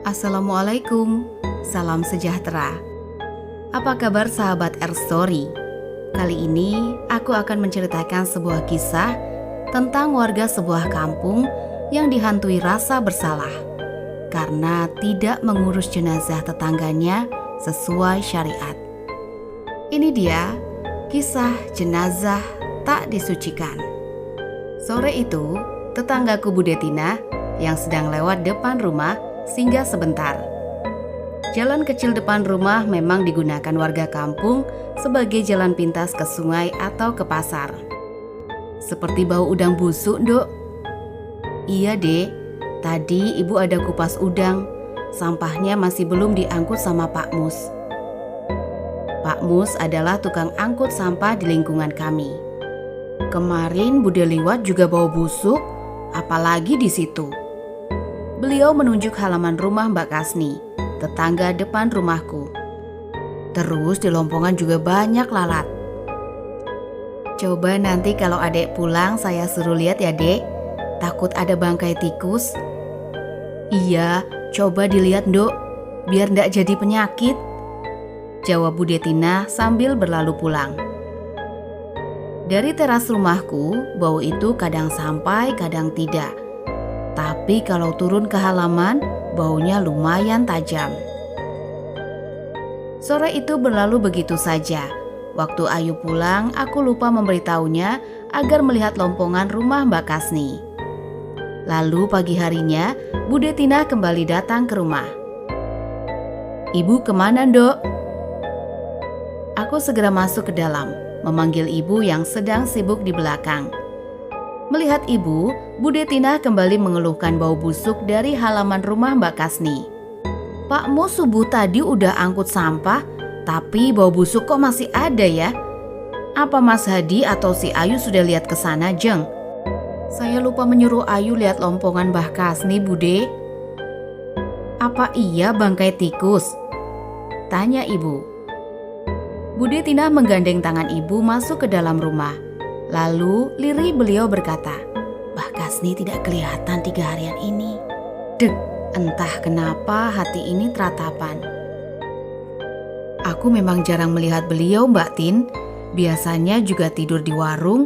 Assalamualaikum, salam sejahtera. Apa kabar sahabat R-Story? Kali ini aku akan menceritakan sebuah kisah tentang warga sebuah kampung yang dihantui rasa bersalah karena tidak mengurus jenazah tetangganya sesuai syariat. Ini dia kisah jenazah tak disucikan. Sore itu, tetanggaku Bude Tina yang sedang lewat depan rumah singgah sebentar. Jalan kecil depan rumah memang digunakan warga kampung sebagai jalan pintas ke sungai atau ke pasar. Seperti bau udang busuk, Dok. Iya, Dek. Tadi ibu ada kupas udang. Sampahnya masih belum diangkut sama Pak Mus. Pak Mus adalah tukang angkut sampah di lingkungan kami. Kemarin Bude liwat juga bau busuk, apalagi di situ. Beliau menunjuk halaman rumah Mbak Kasni, tetangga depan rumahku. Terus di lompongan juga banyak lalat. Coba nanti kalau adek pulang saya suruh lihat ya, Dek. Takut ada bangkai tikus. Iya, coba dilihat, Dok, biar ndak jadi penyakit, jawab Bude Tina sambil berlalu pulang. Dari teras rumahku, bau itu kadang sampai, kadang tidak. Tapi kalau turun ke halaman, baunya lumayan tajam. Sore itu berlalu begitu saja. Waktu Ayu pulang, aku lupa memberitahunya agar melihat lompongan rumah Mbak Kasni. Lalu pagi harinya, Bude Tina kembali datang ke rumah. Ibu kemana, Dok? Aku segera masuk ke dalam, memanggil ibu yang sedang sibuk di belakang. Melihat ibu, Bude Tina kembali mengeluhkan bau busuk dari halaman rumah Mbak Kasni. Pak Mus subuh tadi udah angkut sampah, tapi bau busuk kok masih ada ya? Apa Mas Hadi atau si Ayu sudah lihat ke sana, Jeng? Saya lupa menyuruh Ayu lihat lompongan Mbak Kasni, Bude. Apa iya bangkai tikus? Tanya ibu. Bude Tina menggandeng tangan ibu masuk ke dalam rumah. Lalu lirih beliau berkata, Mbak Kasni tidak kelihatan 3 harian ini. Dek, entah kenapa hati ini teratapan. Aku memang jarang melihat beliau, Mbak Tin. Biasanya juga tidur di warung.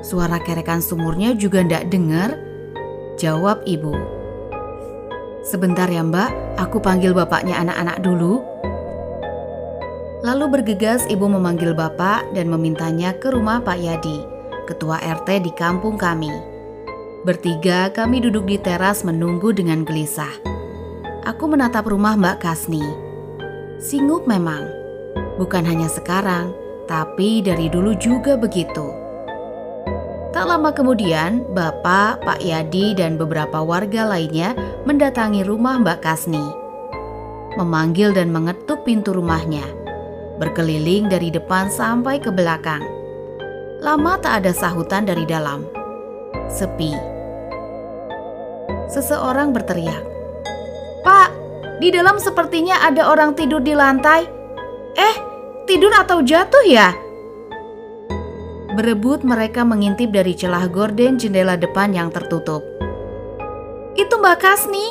Suara kerekan sumurnya juga ndak dengar, jawab ibu. Sebentar ya, Mbak, aku panggil bapaknya anak-anak dulu. Lalu bergegas ibu memanggil bapak dan memintanya ke rumah Pak Yadi, ketua RT di kampung kami. Bertiga kami duduk di teras menunggu dengan gelisah. Aku menatap rumah Mbak Kasni. Singgup memang, bukan hanya sekarang, tapi dari dulu juga begitu. Tak lama kemudian, bapak, Pak Yadi dan beberapa warga lainnya mendatangi rumah Mbak Kasni. Memanggil dan mengetuk pintu rumahnya. Berkeliling dari depan sampai ke belakang. Lama tak ada sahutan dari dalam. Sepi. Seseorang berteriak, Pak, di dalam sepertinya ada orang tidur di lantai. Tidur atau jatuh ya? Berebut mereka mengintip dari celah gorden jendela depan yang tertutup. Itu Mbak Kasni.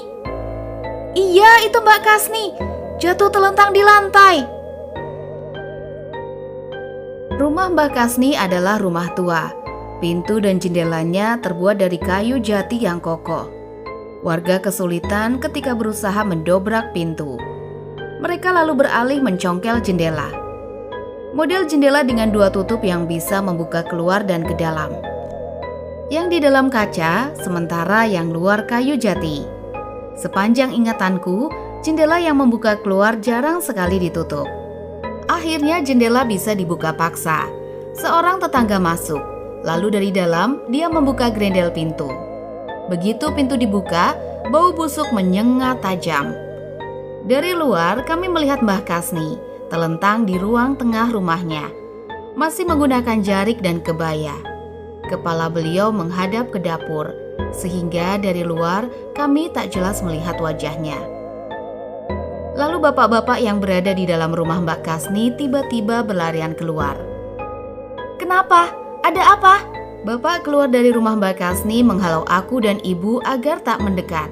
Iya, itu Mbak Kasni. Jatuh telentang di lantai. Rumah Mbak Kasni adalah rumah tua. Pintu dan jendelanya terbuat dari kayu jati yang kokoh. Warga kesulitan ketika berusaha mendobrak pintu. Mereka lalu beralih mencongkel jendela. Model jendela dengan 2 tutup yang bisa membuka keluar dan ke dalam. Yang di dalam kaca, sementara yang luar kayu jati. Sepanjang ingatanku, jendela yang membuka keluar jarang sekali ditutup. Akhirnya jendela bisa dibuka paksa. Seorang tetangga masuk, lalu dari dalam dia membuka grendel pintu. Begitu pintu dibuka, bau busuk menyengat tajam. Dari luar kami melihat Mbah Kasni telentang di ruang tengah rumahnya, masih menggunakan jarik dan kebaya. Kepala beliau menghadap ke dapur, sehingga dari luar kami tak jelas melihat wajahnya. Lalu bapak-bapak yang berada di dalam rumah Mbak Kasni tiba-tiba berlarian keluar. Kenapa? Ada apa? Bapak keluar dari rumah Mbak Kasni menghalau aku dan ibu agar tak mendekat.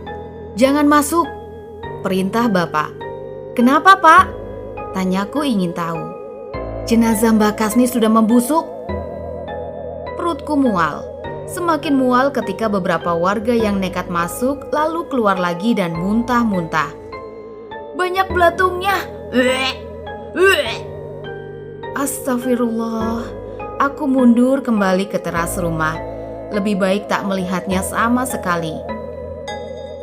Jangan masuk, perintah bapak. Kenapa pak? Tanyaku ingin tahu. Jenazah Mbak Kasni sudah membusuk. Perutku mual. Semakin mual ketika beberapa warga yang nekat masuk lalu keluar lagi dan muntah-muntah. Banyak belatungnya. Astagfirullah. Aku mundur kembali ke teras rumah. Lebih baik tak melihatnya sama sekali.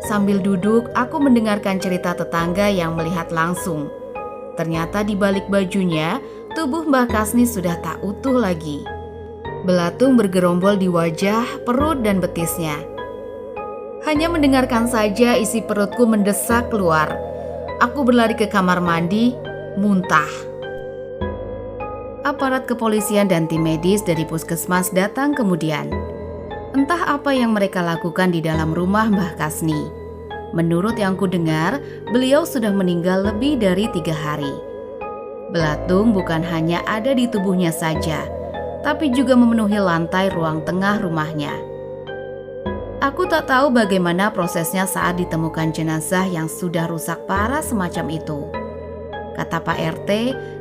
Sambil duduk, aku mendengarkan cerita tetangga yang melihat langsung. Ternyata di balik bajunya, tubuh Mbak Kasni sudah tak utuh lagi. Belatung bergerombol di wajah, perut, dan betisnya. Hanya mendengarkan saja isi perutku mendesak keluar. Aku berlari ke kamar mandi, muntah. Aparat kepolisian dan tim medis dari puskesmas datang kemudian. Entah apa yang mereka lakukan di dalam rumah Mbah Kasni. Menurut yang kudengar, beliau sudah meninggal lebih dari 3 hari. Belatung bukan hanya ada di tubuhnya saja, tapi juga memenuhi lantai ruang tengah rumahnya. Aku tak tahu bagaimana prosesnya saat ditemukan jenazah yang sudah rusak parah semacam itu. Kata Pak RT,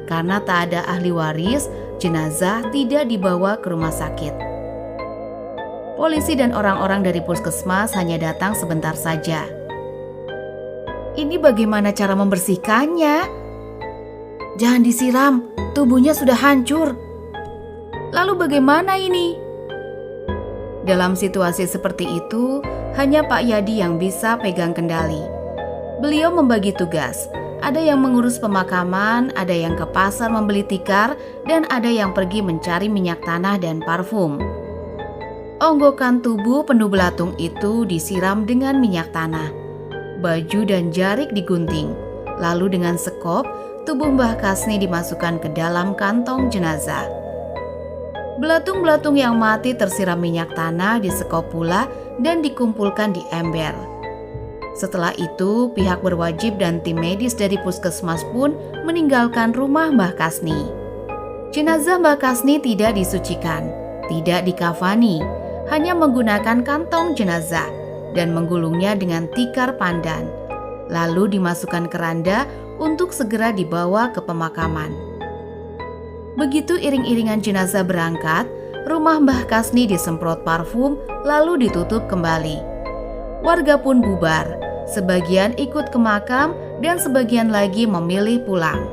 karena tak ada ahli waris, jenazah tidak dibawa ke rumah sakit. Polisi dan orang-orang dari puskesmas hanya datang sebentar saja. Ini bagaimana cara membersihkannya? Jangan disiram, tubuhnya sudah hancur. Lalu bagaimana ini? Dalam situasi seperti itu, hanya Pak Yadi yang bisa pegang kendali. Beliau membagi tugas. Ada yang mengurus pemakaman, ada yang ke pasar membeli tikar, dan ada yang pergi mencari minyak tanah dan parfum. Onggokan tubuh penuh belatung itu disiram dengan minyak tanah. Baju dan jarik digunting. Lalu dengan sekop, tubuh Mbah Kasni dimasukkan ke dalam kantong jenazah. Belatung-belatung yang mati tersiram minyak tanah disekop pula dan dikumpulkan di ember. Setelah itu, pihak berwajib dan tim medis dari puskesmas pun meninggalkan rumah Mbah Kasni. Jenazah Mbah Kasni tidak disucikan, tidak dikafani, hanya menggunakan kantong jenazah dan menggulungnya dengan tikar pandan, lalu dimasukkan ke randa untuk segera dibawa ke pemakaman. Begitu iring-iringan jenazah berangkat, rumah Mbah Kasni disemprot parfum lalu ditutup kembali. Warga pun bubar, sebagian ikut ke makam dan sebagian lagi memilih pulang.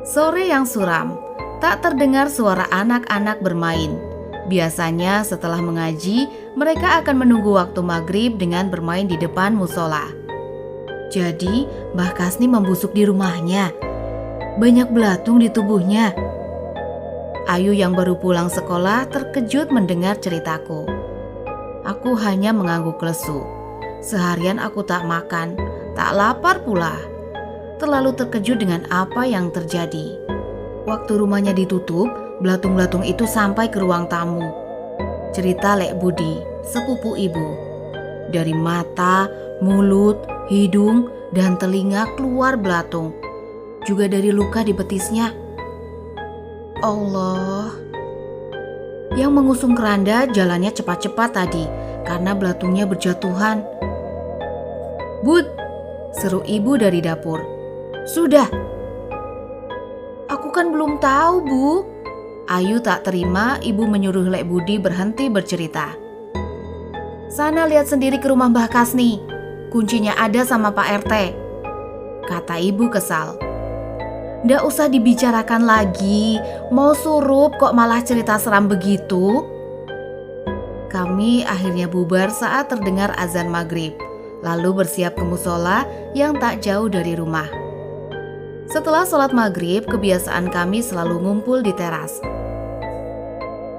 Sore yang suram, tak terdengar suara anak-anak bermain. Biasanya setelah mengaji, mereka akan menunggu waktu maghrib dengan bermain di depan musola. Jadi, Mbah Kasni membusuk di rumahnya. Banyak belatung di tubuhnya. Ayu yang baru pulang sekolah terkejut mendengar ceritaku. Aku hanya mengangguk lesu. Seharian aku tak makan, tak lapar pula. Terlalu terkejut dengan apa yang terjadi. Waktu rumahnya ditutup, belatung-belatung itu sampai ke ruang tamu. Cerita Lek Budi, sepupu ibu. Dari mata, mulut, hidung, dan telinga keluar belatung. Juga dari luka di betisnya. Allah. Yang mengusung keranda jalannya cepat-cepat tadi karena belatungnya berjatuhan. Bud, seru ibu dari dapur. Sudah. Aku kan belum tahu, Bu. Ayu tak terima ibu menyuruh Lek Budi berhenti bercerita. Sana lihat sendiri ke rumah Mbah Kasni. Kuncinya ada sama Pak RT. Kata ibu kesal. Nggak usah dibicarakan lagi. Mau surup kok malah cerita seram begitu. Kami akhirnya bubar saat terdengar azan maghrib. Lalu bersiap ke musola yang tak jauh dari rumah. Setelah sholat maghrib, kebiasaan kami selalu ngumpul di teras.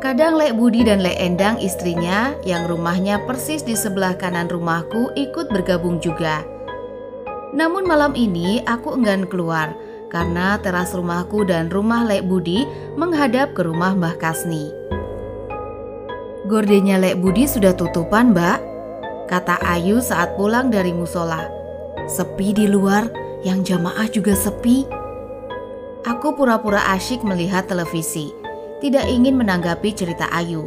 Kadang Lek Budi dan Lek Endang istrinya yang rumahnya persis di sebelah kanan rumahku ikut bergabung juga. Namun malam ini aku enggan keluar karena teras rumahku dan rumah Lek Budi menghadap ke rumah Mbah Kasni. Gordennya Lek Budi sudah tutupan, Mbak, kata Ayu saat pulang dari musola. Sepi di luar, yang jamaah juga sepi. Aku pura-pura asyik melihat televisi, tidak ingin menanggapi cerita Ayu.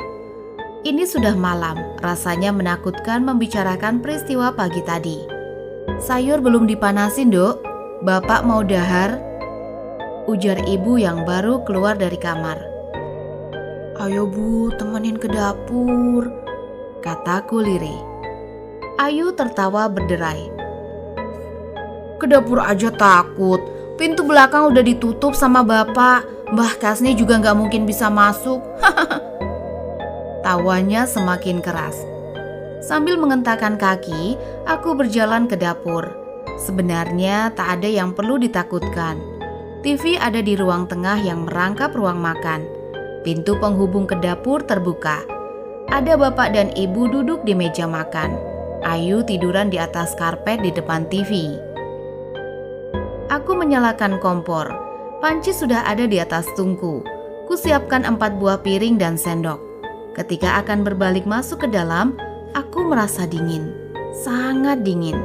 Ini sudah malam, rasanya menakutkan membicarakan peristiwa pagi tadi. Sayur belum dipanasin, Dok. Bapak mau dahar, ujar ibu yang baru keluar dari kamar. Ayo Bu, temenin ke dapur, kataku lirih. Ayu tertawa berderai. Ke dapur aja takut, pintu belakang udah ditutup sama bapak. Mbah Kasni juga gak mungkin bisa masuk. Tawanya semakin keras. Sambil mengentakkan kaki, aku berjalan ke dapur. Sebenarnya tak ada yang perlu ditakutkan. TV ada di ruang tengah yang merangkap ruang makan. Pintu penghubung ke dapur terbuka. Ada bapak dan ibu duduk di meja makan. Ayu tiduran di atas karpet di depan TV. Aku menyalakan kompor. Panci sudah ada di atas tungku. Kusiapkan 4 buah piring dan sendok. Ketika akan berbalik masuk ke dalam, aku merasa dingin. Sangat dingin.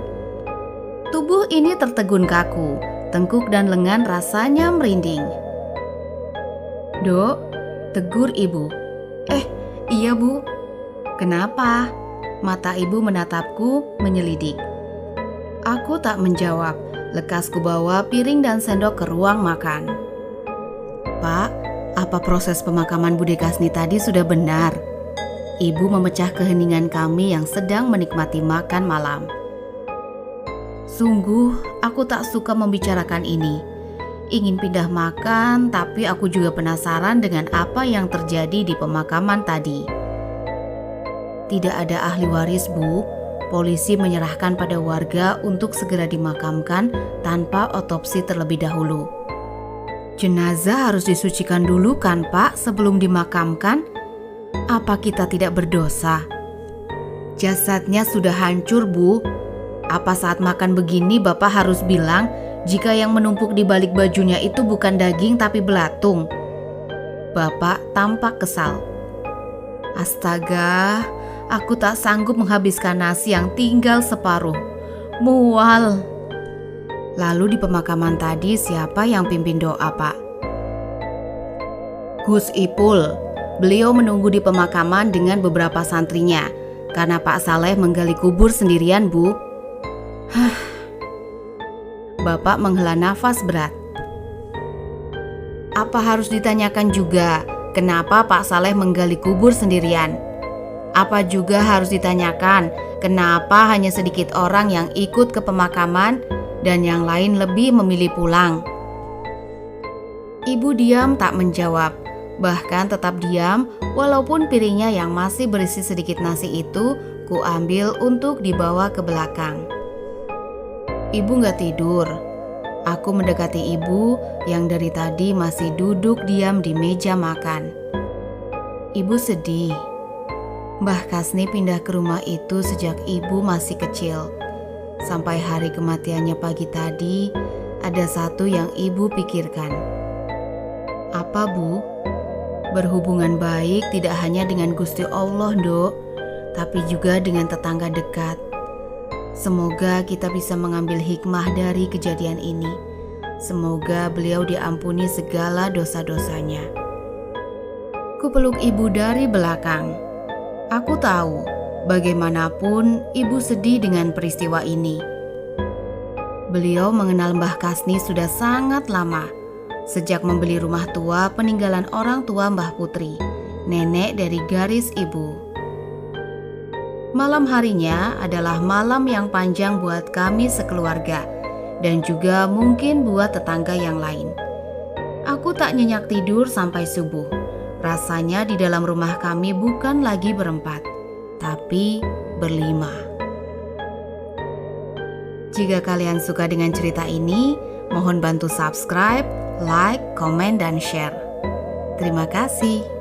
Tubuh ini tertegun kaku. Tengkuk dan lengan rasanya merinding. Dok, tegur ibu. Iya Bu. Kenapa? Mata ibu menatapku menyelidik. Aku tak menjawab. Lekas ku bawa piring dan sendok ke ruang makan. Pak, apa proses pemakaman Bude Kasni tadi sudah benar? Ibu memecah keheningan kami yang sedang menikmati makan malam. Sungguh, aku tak suka membicarakan ini. Ingin pindah makan, tapi aku juga penasaran dengan apa yang terjadi di pemakaman tadi. Tidak ada ahli waris, Bu. Polisi menyerahkan pada warga untuk segera dimakamkan tanpa otopsi terlebih dahulu. Jenazah harus disucikan dulu kan, Pak, sebelum dimakamkan? Apa kita tidak berdosa? Jasadnya sudah hancur, Bu. Apa saat makan begini Bapak harus bilang jika yang menumpuk di balik bajunya itu bukan daging tapi belatung? Bapak tampak kesal. Astaga, aku tak sanggup menghabiskan nasi yang tinggal separuh. Mual. Lalu di pemakaman tadi siapa yang pimpin doa, Pak? Gus Ipul. Beliau menunggu di pemakaman dengan beberapa santrinya karena Pak Saleh menggali kubur sendirian, Bu. Bapak menghela nafas berat. Apa harus ditanyakan juga kenapa Pak Saleh menggali kubur sendirian? Apa juga harus ditanyakan kenapa hanya sedikit orang yang ikut ke pemakaman dan yang lain lebih memilih pulang? Ibu diam tak menjawab. Bahkan tetap diam walaupun piringnya yang masih berisi sedikit nasi itu kuambil untuk dibawa ke belakang. Ibu gak tidur. Aku mendekati ibu yang dari tadi masih duduk diam di meja makan. Ibu sedih. Mbah Kasni pindah ke rumah itu sejak ibu masih kecil. Sampai hari kematiannya pagi tadi, ada satu yang ibu pikirkan. Apa, Bu? Berhubungan baik tidak hanya dengan Gusti Allah, Dok, tapi juga dengan tetangga dekat. Semoga kita bisa mengambil hikmah dari kejadian ini. Semoga beliau diampuni segala dosa-dosanya. Kupeluk ibu dari belakang. Aku tahu, bagaimanapun ibu sedih dengan peristiwa ini. Beliau mengenal Mbah Kasni sudah sangat lama. Sejak membeli rumah tua peninggalan orang tua Mbah Putri, nenek dari garis ibu. Malam harinya adalah malam yang panjang buat kami sekeluarga dan juga mungkin buat tetangga yang lain. Aku tak nyenyak tidur sampai subuh. Rasanya di dalam rumah kami bukan lagi berempat, tapi berlima. Jika kalian suka dengan cerita ini, mohon bantu subscribe, like, komen, dan share. Terima kasih.